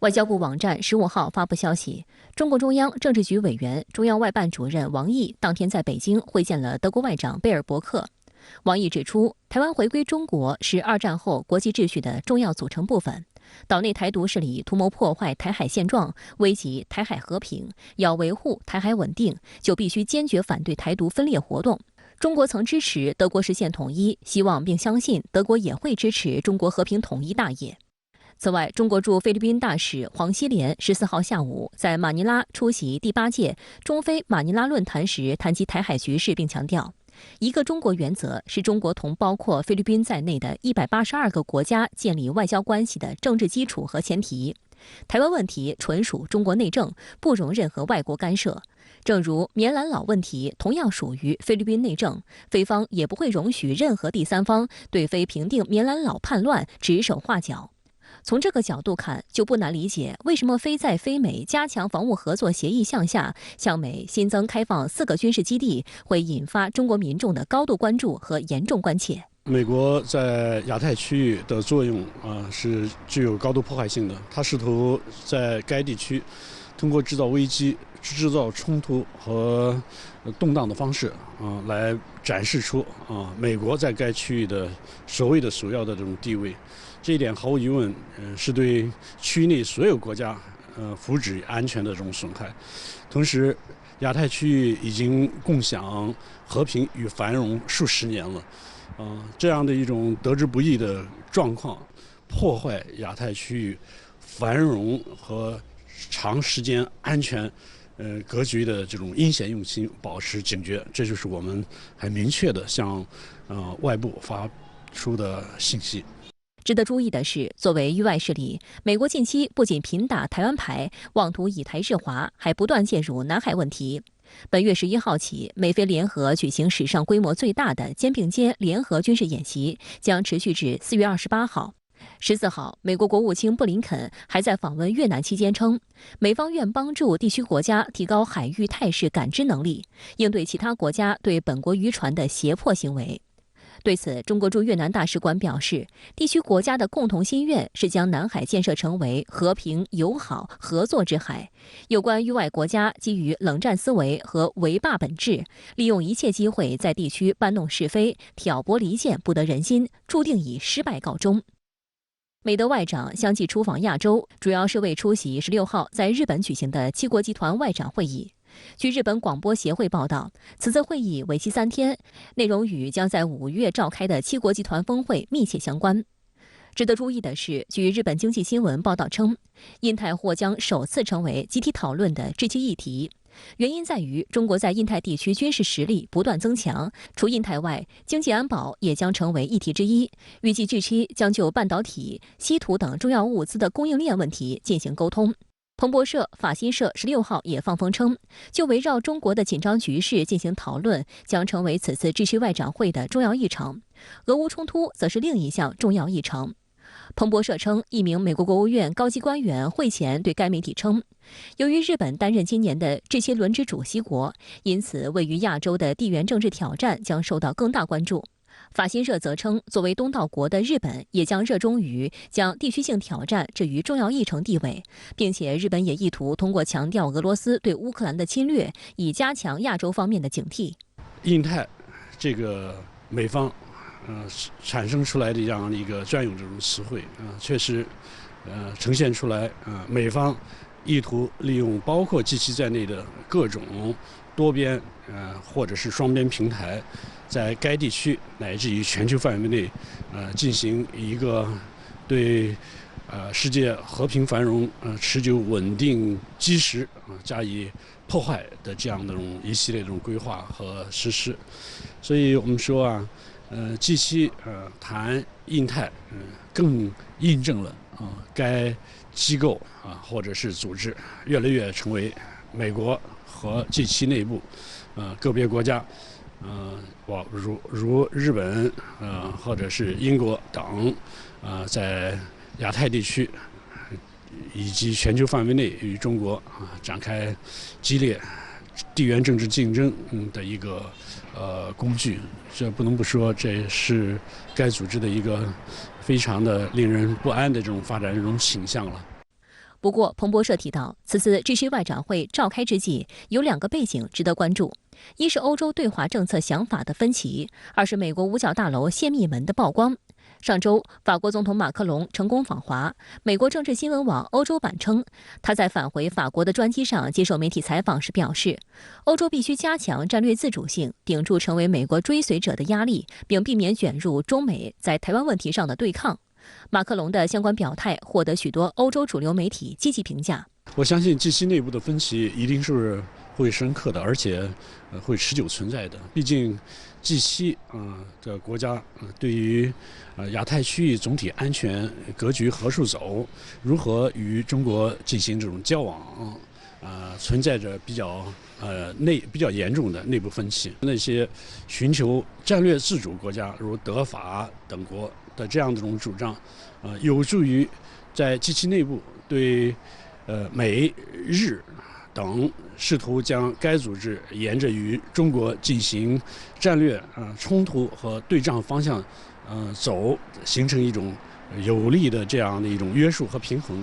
外交部网站15号发布消息，中共中央政治局委员、中央外办主任王毅当天在北京会见了德国外长贝尔伯克。王毅指出，台湾回归中国是二战后国际秩序的重要组成部分。岛内台独势力图谋破坏台海现状，危及台海和平，要维护台海稳定，就必须坚决反对台独分裂活动。中国曾支持德国实现统一，希望并相信德国也会支持中国和平统一大业。此外，中国驻菲律宾大使黄希连14号下午在马尼拉出席第8届中菲马尼拉论坛时谈及台海局势，并强调，一个中国原则是中国同包括菲律宾在内的182个国家建立外交关系的政治基础和前提。台湾问题纯属中国内政，不容任何外国干涉。正如棉兰老问题同样属于菲律宾内政，菲方也不会容许任何第三方对非平定棉兰老叛乱指手画脚。从这个角度看，就不难理解为什么非在非美加强防务合作协议项下，向美新增开放4个军事基地，会引发中国民众的高度关注和严重关切。美国在亚太区域的作用是具有高度破坏性的，它试图在该地区通过制造危机、制造冲突和动荡的方式来展示出美国在该区域的所谓的首要的这种地位。这一点毫无疑问是对区内所有国家福祉安全的这种损害。同时，亚太区域已经共享和平与繁荣数十年了，这样的一种得之不易的状况，破坏亚太区域繁荣和长时间安全格局的这种阴险用心，保持警觉，这就是我们很明确的向外部发出的信息。值得注意的是，作为域外势力，美国近期不仅频打台湾牌，妄图以台制华，还不断介入南海问题。本月11号起，美菲联合举行史上规模最大的肩并肩联合军事演习，将持续至4月28号。14号，美国国务卿布林肯还在访问越南期间称，美方愿帮助地区国家提高海域态势感知能力，应对其他国家对本国渔船的胁迫行为。对此，中国驻越南大使馆表示，地区国家的共同心愿是将南海建设成为和平、友好、合作之海。有关域外国家基于冷战思维和围霸本质，利用一切机会在地区搬弄是非、挑拨离间，不得人心，注定以失败告终。美德外长相继出访亚洲，主要是为出席16号在日本举行的7国集团外长会议。据日本广播协会报道，此次会议为期3天，内容与将在5月召开的7国集团峰会密切相关。值得注意的是，据日本经济新闻报道称，印太或将首次成为集体讨论的G7议题。原因在于中国在印太地区军事实力不断增强，除印太外，经济安保也将成为议题之一。预计G7将就半导体、稀土等重要物资的供应链问题进行沟通。彭博社、法新社16号也放风称，就围绕中国的紧张局势进行讨论，将成为此次G7外长会的重要议程。俄乌冲突则是另一项重要议程。彭博社称，一名美国国务院高级官员会前对该媒体称，由于日本担任今年的G7轮值主席国，因此位于亚洲的地缘政治挑战将受到更大关注。法新社则称，作为东道国的日本也将热衷于将地区性挑战置于重要议程地位，并且日本也意图通过强调俄罗斯对乌克兰的侵略，以加强亚洲方面的警惕。印太这个美方产生出来的这样的一个专有这种词汇确实呈现出来美方意图利用包括G7在内的各种多边或者是双边平台，在该地区乃至于全球范围内进行一个对世界和平繁荣持久稳定基石加以破坏的这样的一系列这种规划和实施。所以我们说G7谈印太更印证了该机构或者是组织越来越成为美国和G7内部个别国家如日本或者是英国等在亚太地区以及全球范围内与中国展开激烈地缘政治竞争的一个工具。这不能不说，这是该组织的一个非常的令人不安的这种发展这种倾向了。不过，彭博社提到，此次 G7 外长会召开之际，有2个背景值得关注：一是欧洲对华政策想法的分歧；二是美国五角大楼泄密门的曝光。上周，法国总统马克龙成功访华。美国政治新闻网欧洲版称，他在返回法国的专机上接受媒体采访时表示，欧洲必须加强战略自主性，顶住成为美国追随者的压力，并避免卷入中美在台湾问题上的对抗。马克龙的相关表态获得许多欧洲主流媒体积极评价。我相信 G7 内部的分歧一定是会深刻的，而且会持久存在的。毕竟 G7 这国家对于亚太区域总体安全格局何处走，如何与中国进行这种交往，存在着比较严重的内部分歧。那些寻求战略自主国家，如德法等国的这样的一种主张，有助于在 G7 内部对美日等试图将该组织沿着与中国进行战略冲突和对仗方向走，形成一种有力的这样的一种约束和平衡。